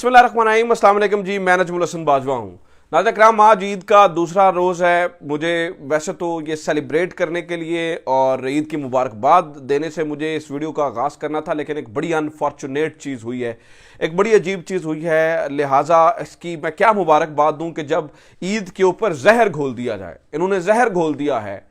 बिस्मिल्लाहिर्रहमानिर्रहीम, अस्सलाम वालेकुम जी। मैं नजमुल हसन बाजवा हूँ। नाज़रीन कराम, आज ईद का दूसरा रोज़ है। मुझे वैसे तो ये सेलिब्रेट करने के लिए और ईद की मुबारकबाद देने से मुझे इस वीडियो का आगाज़ करना था, लेकिन एक बड़ी अनफॉर्चुनेट चीज़ हुई है, एक बड़ी अजीब चीज़ हुई है। लिहाजा इसकी मैं क्या मुबारकबाद दूँ कि जब ईद के ऊपर जहर घोल दिया जाए। इन्होंने जहर घोल दिया है,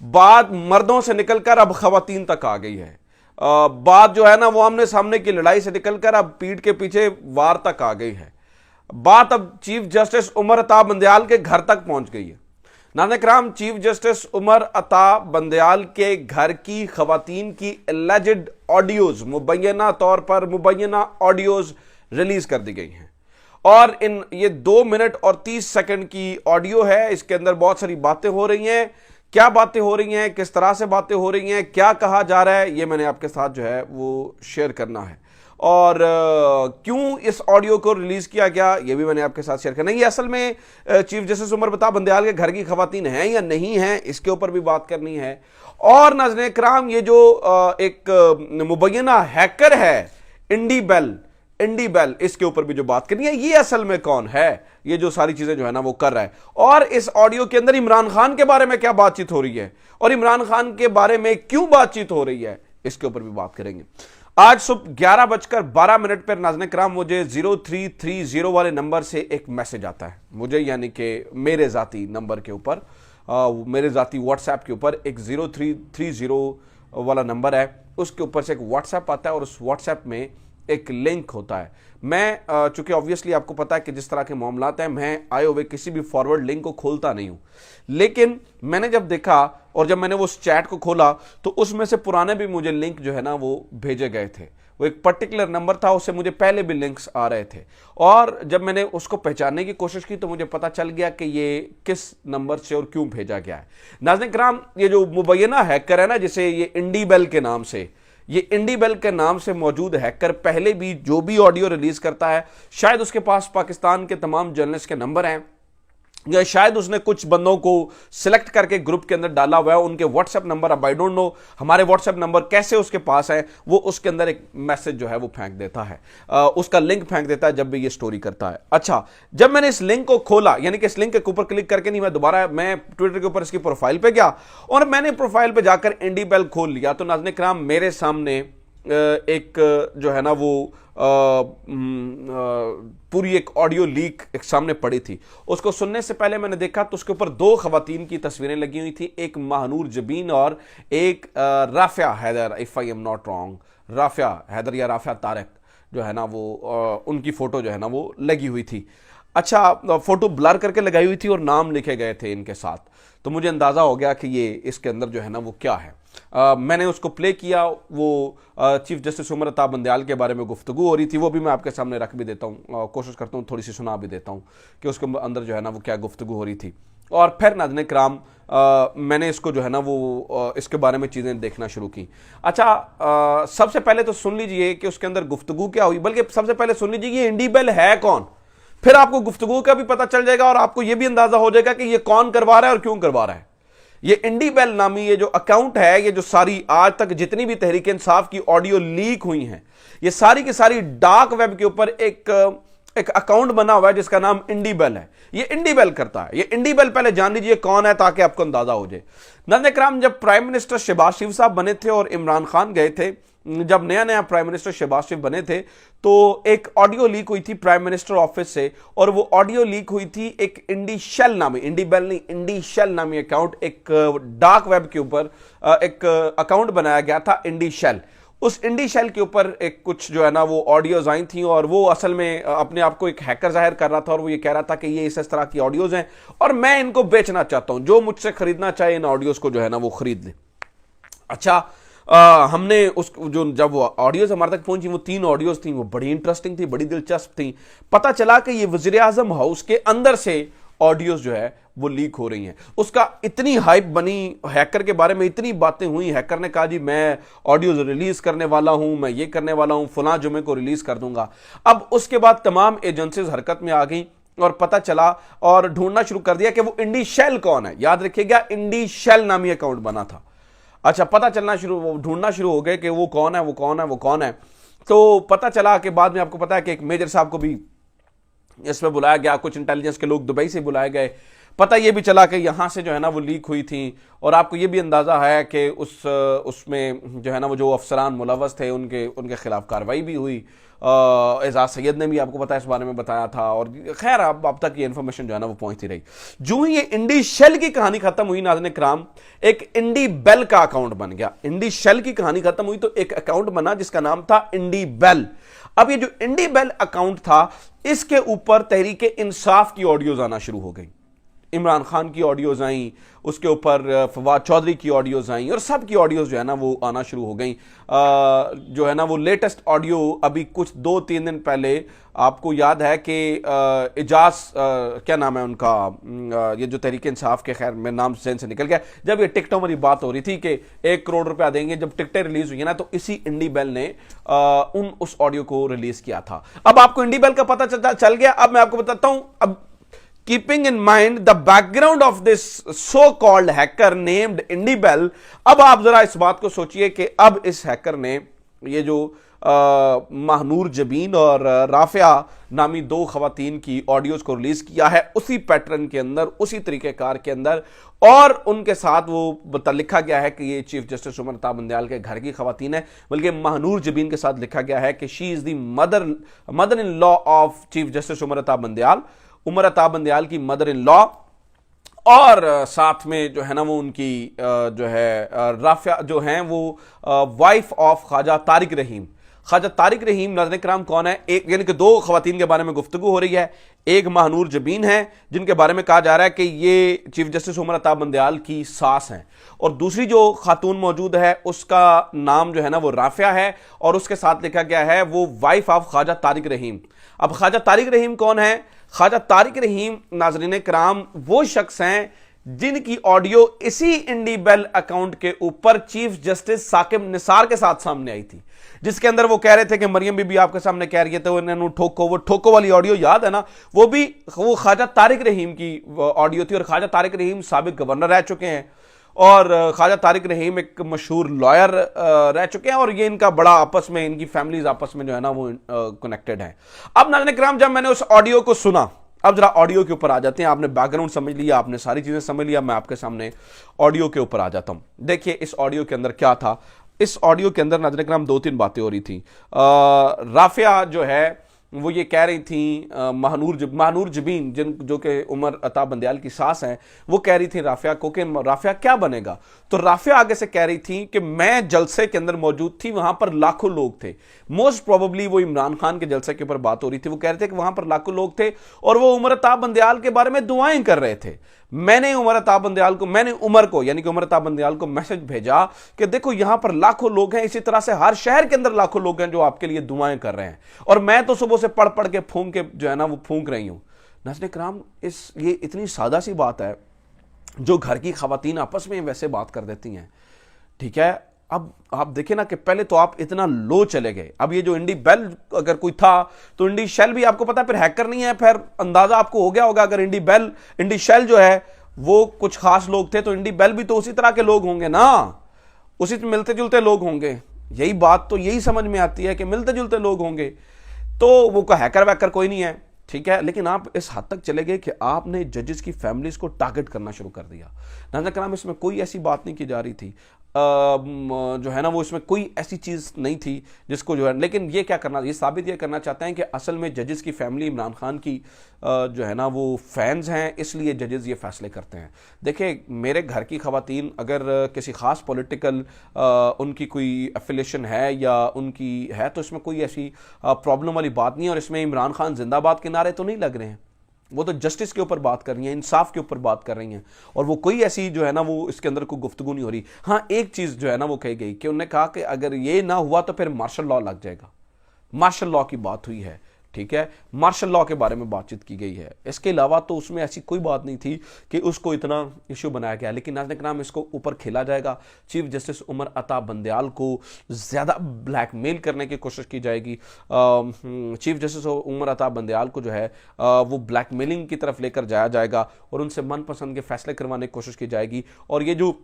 बात मर्दों से निकलकर अब खवातीन तक आ गई है। बात जो है ना वो आमने सामने की लड़ाई से निकलकर अब पीठ के पीछे वार तक आ गई है। बात अब चीफ जस्टिस उमर अता बंदयाल के घर तक पहुंच गई है। नाज़रीन कराम, चीफ जस्टिस उमर अता बंदयाल के घर की खवातीन की एलिजेड ऑडियोज, मुबैना तौर पर मुबैना ऑडियोज रिलीज कर दी गई हैं। और ये 2 मिनट और 30 सेकंड की ऑडियो है। इसके अंदर बहुत सारी बातें हो रही हैं। क्या बातें हो रही हैं, किस तरह से बातें हो रही हैं, क्या कहा जा रहा है, ये मैंने आपके साथ जो है वो शेयर करना है। और क्यों इस ऑडियो को रिलीज किया गया, ये भी मैंने आपके साथ शेयर करना है। ये असल में चीफ जस्टिस उमर अता बंदयाल के घर की खवातीन हैं या नहीं हैं, इसके ऊपर भी बात करनी है। और नाज़रीन कराम, ये जो एक मुबैना हैकर है इंडी बेल, इसके ऊपर भी जो बात करनी है, ये असल में कौन है, ये जो सारी चीजें जो है ना वो कर रहा है। और इस ऑडियो के अंदर इमरान खान के बारे में क्या बातचीत हो रही है और इमरान खान के बारे में क्यों बातचीत हो रही है, इसके ऊपर भी बात करेंगे। आज सुबह 11:12 पर नाज़रीन कराम मुझे 0330 वाले नंबर से एक मैसेज आता है मुझे, यानी कि मेरे जाती नंबर के ऊपर, मेरे जाती व्हाट्सएप के ऊपर एक 0330 वाला नंबर है, उसके ऊपर से एक व्हाट्सएप आता है और उस व्हाट्सएप में एक लिंक होता है। मैं चूंकि ऑब्वियसली आपको पता है कि जिस तरह के मामलात हैं, मैं आए हुए किसी भी फॉरवर्ड लिंक को खोलता नहीं हूं, लेकिन मैंने जब देखा और जब मैंने वो उस चैट को खोला तो उसमें से पुराने भी मुझे लिंक जो है ना वो भेजे गए थे। वो एक पर्टिकुलर नंबर था, उससे मुझे पहले भी लिंक्स आ रहे थे। और जब मैंने उसको पहचानने की कोशिश की तो मुझे पता चल गया कि ये किस नंबर से और क्यों भेजा गया है। नाज़रीन कराम, ये जो मुबैना हैकर है ना, जिसे ये इंडी बेल के नाम से, ये इंडी बेल के नाम से मौजूद हैकर पहले भी जो भी ऑडियो रिलीज करता है, शायद उसके पास पाकिस्तान के तमाम जर्नलिस्ट के नंबर हैं, या शायद उसने कुछ बंदों को सिलेक्ट करके ग्रुप के अंदर डाला हुआ है, उनके व्हाट्सएप नंबर, अब आई डोंट नो हमारे व्हाट्सएप नंबर कैसे उसके पास है, वो उसके अंदर एक मैसेज जो है वो फेंक देता है, उसका लिंक फेंक देता है जब भी ये स्टोरी करता है। अच्छा, जब मैंने इस लिंक को खोला, यानी कि इस लिंक के ऊपर क्लिक करके नहीं, मैं ट्विटर के ऊपर इसकी प्रोफाइल पे गया और मैंने प्रोफाइल पे जाकर इंडी बेल खोल लिया तो नाज़रीन कराम मेरे सामने एक जो है ना वो पूरी एक ऑडियो लीक एक सामने पड़ी थी। उसको सुनने से पहले मैंने देखा तो उसके ऊपर 2 खवातीन की तस्वीरें लगी हुई थी, एक महानूर जबीन और एक Rafia Haider, if I am not wrong, Rafia Haider या राफिया तारक जो है ना वो उनकी फोटो जो है ना वो लगी हुई थी। अच्छा, फोटो ब्लर करके लगाई हुई थी और नाम लिखे गए थे इनके साथ, तो मुझे अंदाजा हो गया कि ये इसके अंदर जो है ना वो क्या है। मैंने उसको प्ले किया, वो चीफ जस्टिस उमर अता बंदयाल के बारे में गुफ्तगू हो रही थी, वो भी मैं आपके सामने रख भी देता हूँ, कोशिश करता हूँ थोड़ी सी सुना भी देता हूँ कि उसके अंदर जो है ना वो क्या गुफ्तगू हो रही थी। और फिर नाज़रीन कराम मैंने इसको जो है ना वो इसके बारे में चीज़ें देखना शुरू की। अच्छा, सबसे पहले तो सुन लीजिए कि उसके अंदर गुफ्तगू क्या हुई, बल्कि सबसे पहले सुन लीजिए ये इंडी बेल है कौन, फिर आपको गुफ्तगू का भी पता चल जाएगा और आपको यह भी अंदाजा हो जाएगा कि ये कौन करवा रहा है और क्यों करवा रहा है। ये इंडी बेल नामी ये जो अकाउंट है, ये जो सारी आज तक जितनी भी तहरीक इंसाफ की ऑडियो लीक हुई हैं, ये सारी की सारी डार्क वेब के ऊपर एक अकाउंट बना हुआ है जिसका नाम इंडी बेल है। ये इंडी बेल करता है। ये इंडी बेल पहले जान लीजिए कौन है ताकि आपको अंदाजा हो जाए। नाज़रीन कराम, जब प्राइम मिनिस्टर शहबाज शरीफ साहब बने थे और इमरान खान गए थे, जब नया नया प्राइम मिनिस्टर शहबाज शरीफ बने थे तो एक ऑडियो लीक हुई थी प्राइम मिनिस्टर ऑफिस से, और वो ऑडियो लीक हुई थी एक इंडी शेल नामी, इंडी बेल नहीं, इंडी शेल नामी अकाउंट, एक डार्क वेब के ऊपर एक अकाउंट बनाया गया था इंडी शेल। उस इंडी शेल के ऊपर एक कुछ जो है ना वो ऑडियोज आई थी और वो असल में अपने आप को एक हैकर जाहिर कर रहा था और वो ये कह रहा था कि ये इस तरह की ऑडियोज हैं और मैं इनको बेचना चाहता हूं, जो मुझसे खरीदना चाहे इन ऑडियोज को जो है ना वो खरीद ले। अच्छा, हमने उस जो जब वो ऑडियोज हमारे तक पहुंची, वो 3 ऑडियोज थी, वो बड़ी इंटरेस्टिंग थी, बड़ी दिलचस्प थी। पता चला कि ये वजीर आजम हाउस के अंदर से ऑडियोज जो है वो लीक हो रही हैं। उसका इतनी हाइप बनी, हैकर के बारे में इतनी बातें हुई, हैकर ने कहा जी मैं ऑडियोज रिलीज करने वाला हूं, मैं ये करने वाला हूं, फलां जुमे को रिलीज कर दूंगा। अब उसके बाद तमाम एजेंसीज हरकत में आ गई और पता चला और ढूंढना शुरू कर दिया कि वो इंडी शेल कौन है। याद रखिएगा, इंडी शेल नामी अकाउंट बना था। अच्छा, पता चलना शुरू, ढूंढना शुरू हो गए कि वो कौन है, वो कौन है, वो कौन है। तो पता चला कि बाद में आपको पता है कि एक मेजर साहब को भी इसमें बुलाया गया, कुछ इंटेलिजेंस के लोग दुबई से बुलाए गए। पता ये भी चला कि यहाँ से जो है ना वो लीक हुई थी, और आपको ये भी अंदाज़ा है कि उसमें जो है ना वो जो अफसरान मुलव्वस थे उनके खिलाफ कार्रवाई भी हुई। एजाज सैयद ने भी आपको पता है इस बारे में बताया था, और खैर अब तक ये इन्फॉर्मेशन जो है ना वो पहुंचती रही। जो ही ये इंडी शेल की कहानी खत्म हुई नाज़रीन किराम, एक इंडी बेल का अकाउंट बन गया। इंडी शेल की कहानी खत्म हुई तो एक अकाउंट बना जिसका नाम था इंडी बेल। अब ये जो इंडी बेल अकाउंट था, इसके ऊपर तहरीक इंसाफ की ऑडियोज आना शुरू हो गई। इमरान खान की ऑडियोज आई, उसके ऊपर फवाद चौधरी की ऑडियोज आई, और सब की ऑडियोज जो है ना वो आना शुरू हो गई। जो है ना वो लेटेस्ट ऑडियो अभी कुछ 2-3 दिन पहले, आपको याद है कि एजाज क्या नाम है उनका, ये जो तहरीक इंसाफ के, खैर मेरे नाम जहन से निकल गया, जब ये टिकटों वाली बात हो रही थी कि 1 करोड़ रुपया देंगे, जब टिकटें रिलीज हुई है ना, तो इसी इंडी बेल ने उस ऑडियो को रिलीज किया था। अब आपको इंडी बेल का पता चल गया। अब मैं आपको बताता हूं, अब keeping in mind the background of this so-called hacker named Indy Bell, अब आप जरा इस बात को सोचिए कि अब इस हैकर ने ये जो महानूर जबीन और राफिया नामी 2 खवातीन की ऑडियोज को रिलीज किया है, उसी पैटर्न के अंदर, उसी तरीकेकार के अंदर, और उनके साथ वो लिखा गया है कि ये चीफ जस्टिस उमर अता बंदयाल के घर की खवातीन है, बल्कि महानूर जबीन के साथ लिखा गया है कि she is the mother in law of chief justice Umar Ata Bandial, Umar Ata Bandial की मदर इन लॉ, और साथ में जो है ना वो उनकी जो है राफिया जो हैं वो वाइफ ऑफ ख्वाजा तारिक रहीम। ख्वाजा तारिक रहीम नाज़रीन किराम कौन है? एक यानी कि 2 खवातीन के बारे में गुफ्तगू हो रही है। एक महानूर जबीन है जिनके बारे में कहा जा रहा है कि ये चीफ जस्टिस उमर अता बंदयाल की सास हैं, और दूसरी जो खातून मौजूद है उसका नाम जो है ना वो राफिया है, और उसके साथ लिखा गया है वो वाइफ ऑफ ख्वाजा तारिक रहीम। अब ख्वाजा तारिक रहीम कौन है? ख्वाजा तारिक रहीम नाज़रीन किराम वो शख्स हैं जिनकी ऑडियो इसी इंडी बेल अकाउंट के ऊपर चीफ जस्टिस साकिब निसार के साथ सामने आई थी, जिसके अंदर वो कह रहे थे कि मरियम बीबी आपके सामने कह रही है तो इन्होंने ठोको, वो ठोको वाली ऑडियो याद है ना, वो ख्वाजा तारिक रहीम की ऑडियो थी। और ख्वाजा तारिक रहीम साबिक गवर्नर रह चुके हैं, और ख्वाजा तारिक रहीम एक मशहूर लॉयर रह चुके हैं, और ये इनका बड़ा आपस में, इनकी फैमिलीज आपस में जो है ना वो कनेक्टेड है। अब नाज़रीन किराम जब मैंने उस ऑडियो को सुना, अब जरा ऑडियो के ऊपर आ जाते हैं। आपने बैकग्राउंड समझ लिया, आपने सारी चीजें समझ लिया, मैं आपके सामने ऑडियो के ऊपर आ जाता हूं। देखिए इस ऑडियो के अंदर क्या था। इस ऑडियो के अंदर नाज़रीन किराम 2-3 बातें हो रही थी। राफिया जो है वो ये कह रही थी, महानूर जबीन जो कि उमर अता बंदयाल की सास हैं, वो कह रही थी राफिया को कि राफिया क्या बनेगा। तो राफिया आगे से कह रही थी कि मैं जलसे के अंदर मौजूद थी, वहां पर लाखों लोग थे, मोस्ट प्रोबेबली वो इमरान खान के जलसे के ऊपर बात हो रही थी। वो कह रहे थे कि वहां पर लाखों लोग थे और वो उमर अता बंदयाल के बारे में दुआएं कर रहे थे। मैंने उमर को यानी कि उमर अता बंदयाल को मैसेज भेजा कि देखो यहां पर लाखों लोग हैं, इसी तरह से हर शहर के अंदर लाखों लोग हैं जो आपके लिए दुआएं कर रहे हैं, और मैं तो सुबह से पढ़ पढ़ के फूंक के जो है ना वो फूंक रही हूं। नाज़रीन किराम ये इतनी सादा सी बात है जो घर की खवातीन आपस में वैसे बात कर देती हैं, ठीक है। अब आप देखें ना कि पहले तो आप इतना लो चले गए। अब ये जो इंडी बेल अगर कोई था तो इंडी शेल भी आपको पता है फिर हैकर नहीं है, फिर अंदाजा आपको हो गया होगा। अगर इंडी शेल जो है वो कुछ खास लोग थे तो इंडी बेल भी तो उसी तरह के लोग होंगे ना, उसी मिलते जुलते लोग होंगे। यही बात तो यही समझ में आती है कि मिलते जुलते लोग होंगे, तो वो हैकर वैकर कोई नहीं है, ठीक है। लेकिन आप इस हद तक चले गए कि आपने जजेस की फैमिलीज को टारगेट करना शुरू कर दिया। नाज़रीन किराम इसमें कोई ऐसी बात नहीं की जा रही थी, जो है ना वो इसमें कोई ऐसी चीज़ नहीं थी जिसको जो है, लेकिन ये क्या करना, ये साबित ये करना चाहते हैं कि असल में जजेस की फैमिली इमरान खान की जो है ना वो फैंस हैं, इसलिए जजेस ये फैसले करते हैं। देखिए मेरे घर की खवातीन अगर किसी ख़ास पॉलिटिकल उनकी कोई एफिलेशन है या उनकी है तो इसमें कोई ऐसी प्रॉब्लम वाली बात नहीं है, और इसमें इमरान खान जिंदाबाद के नारे तो नहीं लग रहे हैं। वो तो जस्टिस के ऊपर बात कर रही हैं, इंसाफ के ऊपर बात कर रही हैं, और वो कोई ऐसी जो है ना वो इसके अंदर कोई गुफ्तगू नहीं हो रही। हाँ एक चीज़ जो है ना वो कही गई कि उन्होंने कहा कि अगर ये ना हुआ तो फिर मार्शल लॉ लग जाएगा। मार्शल लॉ की बात हुई है, ठीक है, मार्शल लॉ के बारे में बातचीत की गई है। इसके अलावा तो उसमें ऐसी कोई बात नहीं थी कि उसको इतना इशू बनाया गया। लेकिन नाज़रीन किराम इसको ऊपर खेला जाएगा, चीफ जस्टिस उमर अता बंदयाल को ज़्यादा ब्लैकमेल करने की कोशिश की जाएगी। चीफ जस्टिस उमर अता बंदयाल को जो है वो ब्लैकमेलिंग की तरफ लेकर जाया जाएगा और उनसे मनपसंद के फैसले करवाने की कोशिश की जाएगी। और ये जो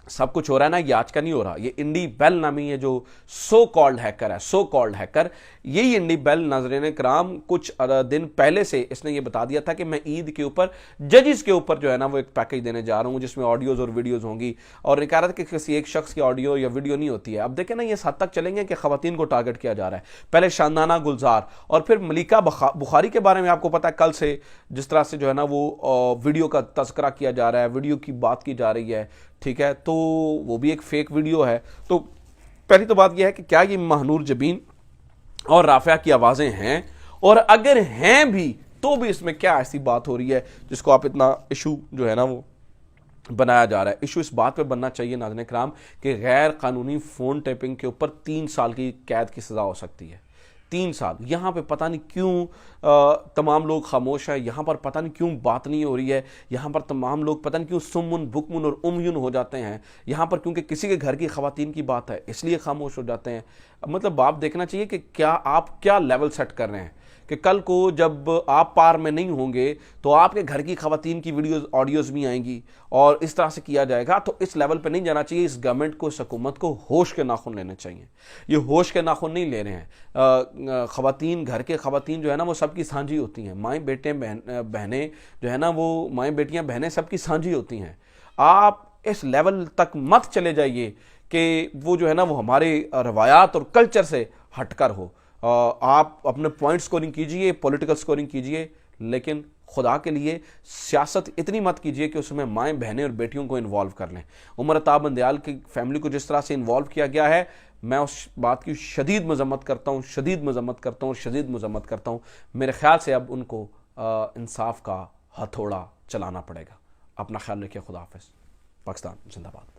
सब कुछ हो रहा है ना, ये आज का नहीं हो रहा। ये इंडी बेल नामी ये जो सो कॉल्ड हैकर है, सो कॉल्ड हैकर, यही इंडी बेल नाज़रीन कराम कुछ दिन पहले से इसने ये बता दिया था कि मैं ईद के ऊपर जजेस के ऊपर जो है ना वो एक पैकेज देने जा रहा हूं जिसमें ऑडियोज और वीडियोज होंगी, और ये कह रहा था कि किसी एक शख्स की ऑडियो या वीडियो नहीं होती है। अब देखें ना ये इस हद तक चलेंगे कि खवातीन को टारगेट किया जा रहा है। पहले शानदाना गुलजार और फिर मलिका बुखारी के बारे में आपको पता है कल से जिस तरह से जो है ना वो वीडियो का तस्करा किया जा रहा है, वीडियो की बात की जा रही है, ठीक है, तो वो भी एक फेक वीडियो है। तो पहली तो बात यह है कि क्या ये महानूर जबीन और राफिया की आवाजें हैं, और अगर हैं भी तो भी इसमें क्या ऐसी बात हो रही है जिसको आप इतना इशू जो है ना वो बनाया जा रहा है। इशू इस बात पे बनना चाहिए नाज़रीन कराम कि गैर कानूनी फोन टैपिंग के ऊपर 3 साल की कैद की सजा हो सकती है। 3 साल। यहाँ पे पता नहीं क्यों तमाम लोग खामोश हैं, यहाँ पर पता नहीं क्यों बात नहीं हो रही है, यहाँ पर तमाम लोग पता नहीं क्यों सुमुन बुकमुन और उमयुन हो जाते हैं, यहाँ पर क्योंकि किसी के घर की खवातीन की बात है इसलिए खामोश हो जाते हैं। मतलब आप देखना चाहिए कि क्या आप क्या लेवल सेट कर रहे हैं कि कल को जब आप पार में नहीं होंगे तो आपके घर की खवातीन की वीडियोस ऑडियोज भी आएंगी और इस तरह से किया जाएगा। तो इस लेवल पे नहीं जाना चाहिए। इस गवर्नमेंट को, इस हुकूमत को होश के नाखून लेने चाहिए। ये होश के नाखून नहीं ले रहे हैं। खवातीन, घर के खवातीन जो है ना वो सबकी साझी होती हैं। माएँ बेटे बहनें जो है ना वो माएँ बेटियाँ बहनें सबकी साझी होती हैं। आप इस लेवल तक मत चले जाइए कि वो जो है ना वो हमारे रवायात और कल्चर से हटकर हो। आप अपने पॉइंट स्कोरिंग कीजिए, पॉलिटिकल स्कोरिंग कीजिए, लेकिन खुदा के लिए सियासत इतनी मत कीजिए कि उसमें माएँ बहनें और बेटियों को इन्वॉल्व कर लें। उमर अताब बंदयाल की फैमिली को जिस तरह से इन्वॉल्व किया गया है, मैं उस बात की शदीद मजम्मत करता हूँ, शदीद मजम्मत करता हूँ और शदीद मजम्मत करता हूँ। मेरे ख्याल से अब उनको इंसाफ का हथौड़ा चलाना पड़ेगा। अपना ख्याल रखिए। खुदा हाफिज़। पाकिस्तान जिंदाबाद।